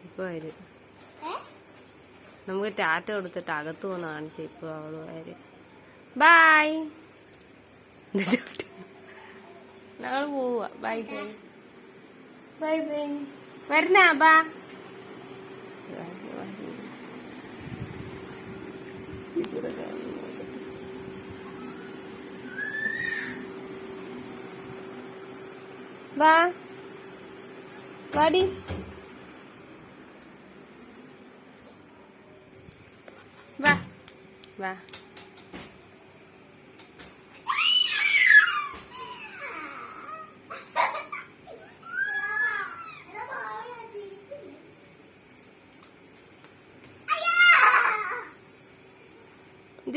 ഇപ്പൊ വരും നമുക്ക് ടാറ്റ കൊടുത്തിട്ട് അകത്ത് പോന്ന് കാണിച്ച ഇപ്പൊ അവള് വരും. ബൈ. ഞങ്ങൾ പോവാ. Bye bye bye bye. വരണ ബാ. വാ വാടി. വാ വാ.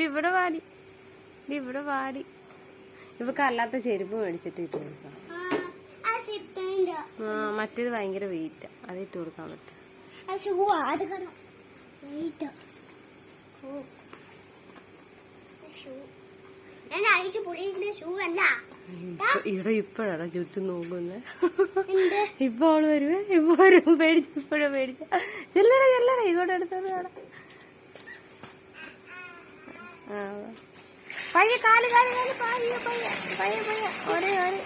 ഇവിടെ വാടി. ഇവിടെ വാടി. ഇവക്ക് അല്ലാത്ത ചെരുപ്പ് മേടിച്ചിട്ട് ഇട്ട് കൊടുക്കാം. മറ്റേത് ഭയങ്കര വെയിറ്റ്, അത് ഇട്ട് കൊടുക്കാൻ പറ്റും. ഇവിടെ ഇപ്പഴാണ് ചുറ്റും നോക്കുന്നത്. ഇപ്പൊ അവള് വരുവേ. ഇപ്പൊ വരും. പേടിച്ച ഇപ്പഴും പേടിച്ച. ചെല്ലട ചെല്ലട ഇങ്ങോട്ട് എടുത്തത് കാണാം. പയ്യെ കാല് കാല് കാല് പയ്യെ പയ്യെ പയ്യെ പയ്യെ ഒരേ ഒരേ.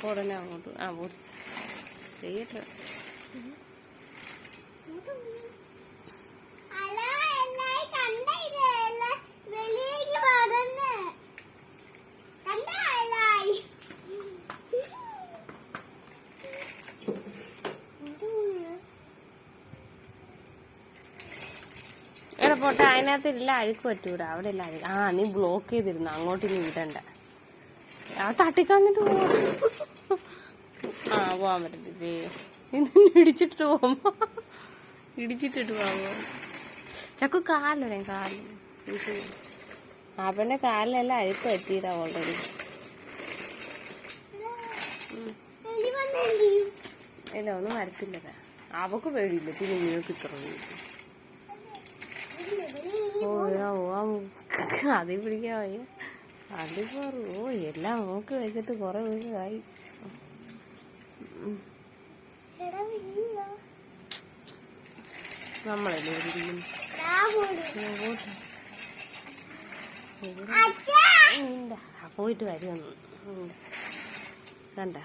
ഉടനെ അങ്ങോട്ട് ചെയ്യട്ടെ. എടാ പോട്ടെ, അതിനകത്ത് ഇല്ല അഴുക്ക് പറ്റൂടാ. അവിടെ ഇല്ല അഴുക്ക്. നീ ബ്ലോക്ക് ചെയ്തിരുന്നു, അങ്ങോട്ട് ഇനി വിടണ്ട. ആ തട്ടിക്കളഞ്ഞിട്ട് പോവാൻ പറ്റത്തില്ലേ? ഇടിച്ചിട്ട് പോകുമ്പോ ഇടിച്ചിട്ടിട്ട് പോവോ? ചക്കു കാലേ കാല്. അവന്റെ കാലിലെല്ലാം അഴുക്ക് പറ്റിയതാ ഓൾറെഡി. ഇല്ല ഒന്നും വരത്തില്ലതാ. അവക്ക് പേടിയില്ല. പിന്നെ നിങ്ങൾക്ക് ഇത്ര അത് പിടിക്കാൻ വയ്യ. അതിപ്പോ എല്ലാം നോക്കി വെച്ചിട്ട് കൊറേ ദിവസമായി. നമ്മളല്ലേ പോയിട്ട് വരുമെന്ന് കണ്ട.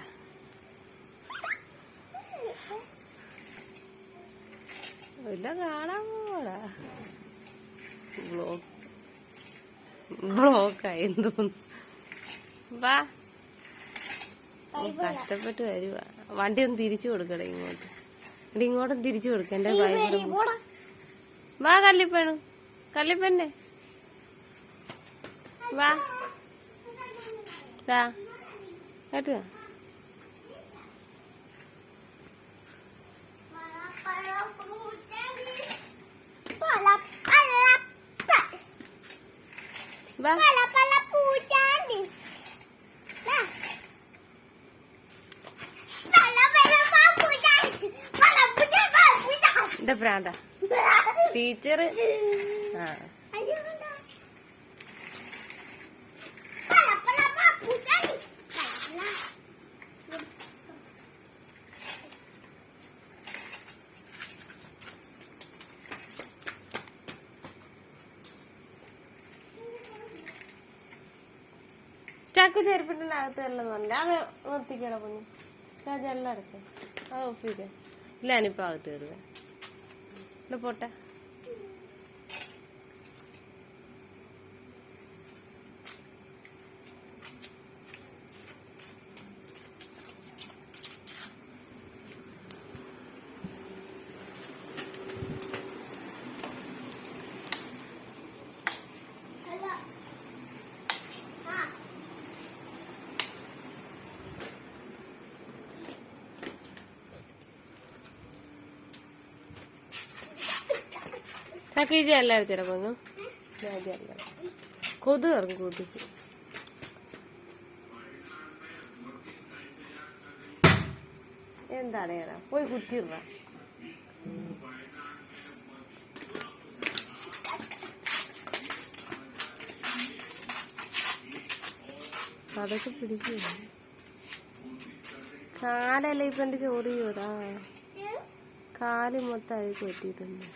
ഇല്ല കാണാൻ പോടാ. ബ്ലോക്കായി തോന്നുന്നു. വാ. കഷ്ടപ്പെട്ട് വരുക. വണ്ടി ഒന്ന് തിരിച്ചു കൊടുക്കടേ ഇങ്ങോട്ട്. ഇവിടെ ഇങ്ങോട്ടും തിരിച്ചു കൊടുക്ക. എന്റെ വാ കള്ളിപ്പെണ്ണു. കള്ളിപ്പെണ്ണെ വാ. കേട്ടുക. എന്റെ പ്രാന്ത ടീച്ചർ. ചക്കു ചെരുപ്പിന്റെ അകത്ത് എല്ലാം പറഞ്ഞില്ല. അവ നിർത്തിക്കണ പൊന്നു. രാജെല്ലാം അടച്ചേ. അത് ഓഫ് ചെയ്തേ. ഇല്ല ഞാനിപ്പോ അകത്ത് കയറുക. പോട്ടെ. ചക്കീജ എല്ലാവരും തിരക്കുന്നു. കൊതു ഇറങ്ങും. കൊതുക് എന്താണ് ഏതാ പോയി കുത്തിയിട. അതൊക്കെ പിടിക്കും. കാലല്ലേ ഇപ്പൊ എന്റെ ചോറ് ചെയ്യൂടാ. കാല് മൊത്തം അഴുക്ക് പറ്റിയിട്ടുണ്ട്.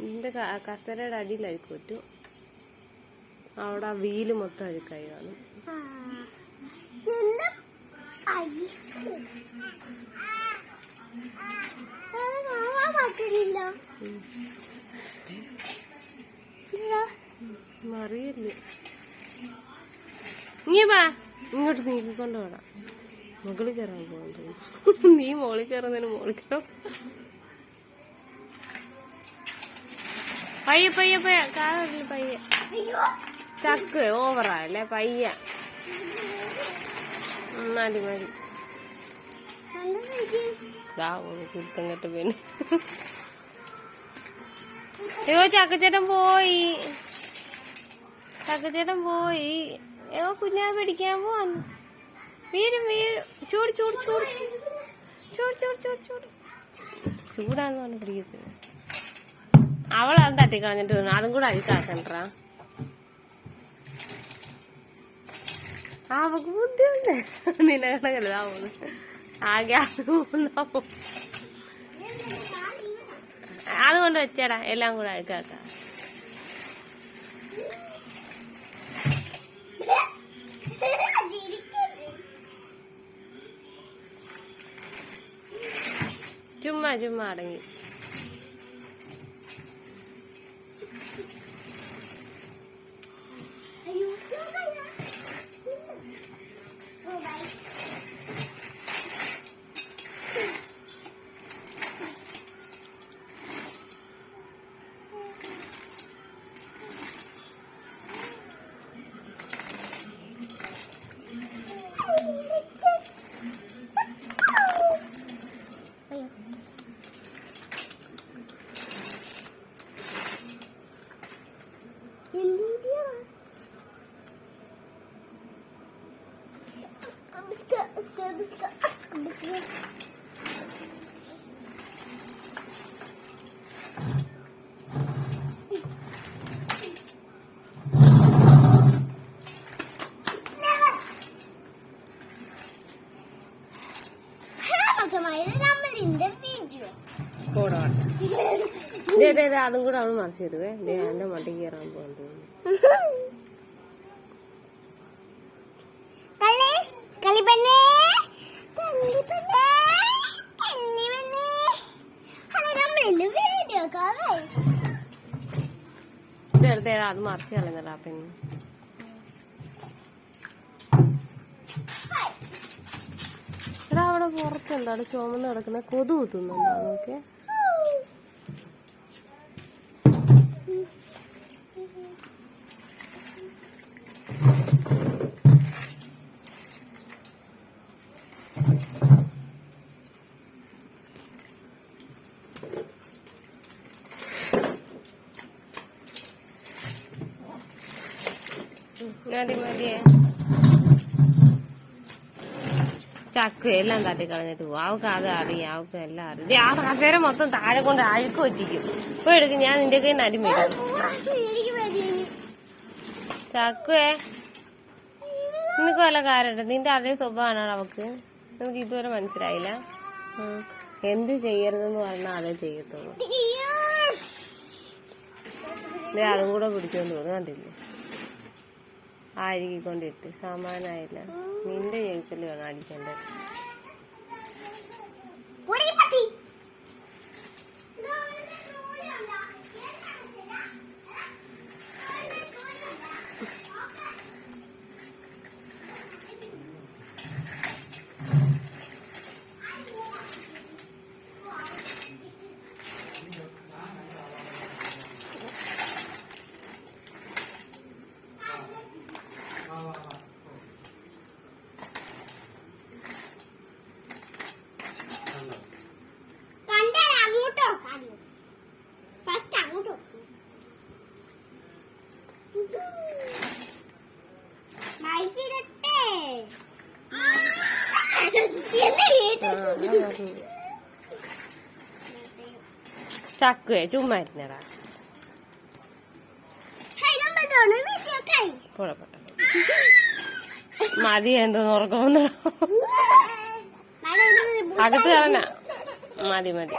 നിന്റെ കസരയുടെ അടിയിൽ അഴുക്ക് പറ്റും. അവിടെ ആ വീല് മൊത്തം അഴുക്കായി കാണും. മറിയല്ലേ നീ വാ, ഇങ്ങോട്ട് നീക്കിക്കൊണ്ട് വേണം. മുകളിൽ കയറാൻ പോകുന്നത്. നീ മോളിൽ കയറുന്നതിന് മോളിൽ കയറാം. പയ്യെ പയ്യെ പയ്യ കാറില്ല പയ്യെ. ചക്ക് ഓവറാല്ലേ പയ്യ. മതി മതി. കുരുത്തം കെട്ട് പിന്നെ. അയ്യോ ചക്കച്ചേട്ടൻ പോയി. ചക്കച്ചേട്ടൻ പോയി. അയ്യോ കുഞ്ഞാ പിടിക്കാൻ പോവാന്ന്. വീരും വീരും. ചൂട് ചൂട് ചൂട് ചൂട് ചൂട് ചൂട് ചൂട്. ചൂടാന്ന് പറഞ്ഞ് പിടിക്കത്തില്ല. അവളത് തട്ടിക്കളഞ്ഞിട്ട് വന്നു. അതും കൂടെ അഴുക്കാക്കണ്ടാ. അവക്ക് ബുദ്ധിയുണ്ട്. നിന്നെ കണക്കല്ല പോകുന്നു. ആകെ അതുകൊണ്ട് വെച്ചേടാ. എല്ലാം കൂടെ അഴുക്കാക്കാം. ചുമ്മാ ചുമ്മാ അടങ്ങി. അതും കൂടെ അവള് മറിച്ചിടുവേ. എന്റെ മണ്ടിക്ക് കയറാൻ പോകാൻ തോന്നുന്നു. ഇതെടുത്തേടാ, അത് മറിച്ച് കളഞ്ഞടാ പിന്നെ. എടാ അവിടെ പുറത്തെന്താണ് ചുമന്ന് കിടക്കുന്ന? കൊതു കുത്തുന്നുണ്ടോ നോക്കെ? മതി മതിയേ. ചക്ക് എല്ലാം തട്ടിക്കളഞ്ഞിട്ട് പോകും. അവൾക്ക് അത് അറിയാം. അവൾക്ക് എല്ലാം അറിയാം. ആ കസേര മൊത്തം താഴെ കൊണ്ട് അഴുക്ക് പറ്റിക്കും. ഇപ്പൊ എടുക്കും. ഞാൻ നിന്റെ കയ്യിൽ നിന്ന് അടിമേടും. ചക്കുവേ നിനക്ക് വല്ല കാര്യമുണ്ട്? നിന്റെ അതേ സ്വഭാവമാണ് അവക്ക്. നമുക്ക് ഇതുവരെ മനസ്സിലായില്ല. എന്ത് ചെയ്യരുതെന്ന് പറഞ്ഞാൽ അതേ ചെയ്യത്തുള്ളൂ. അതും കൂടെ പിടിച്ചോണ്ട് പോകുന്നു കണ്ടില്ലേ? അഴുകിക്കൊണ്ടിട്ട് സമാനായില്ല. നിന്റെ ജീവിതത്തിൽ വേണം അടിക്കേണ്ടത്. ചക്കുവേ ചുമ്മാ ഇരുന്നടാ. കുഴപ്പമില്ല. മതി, എന്തോന്ന് ഉറക്കമൊന്നും അകത്ത് കാണാ. മതി മതി.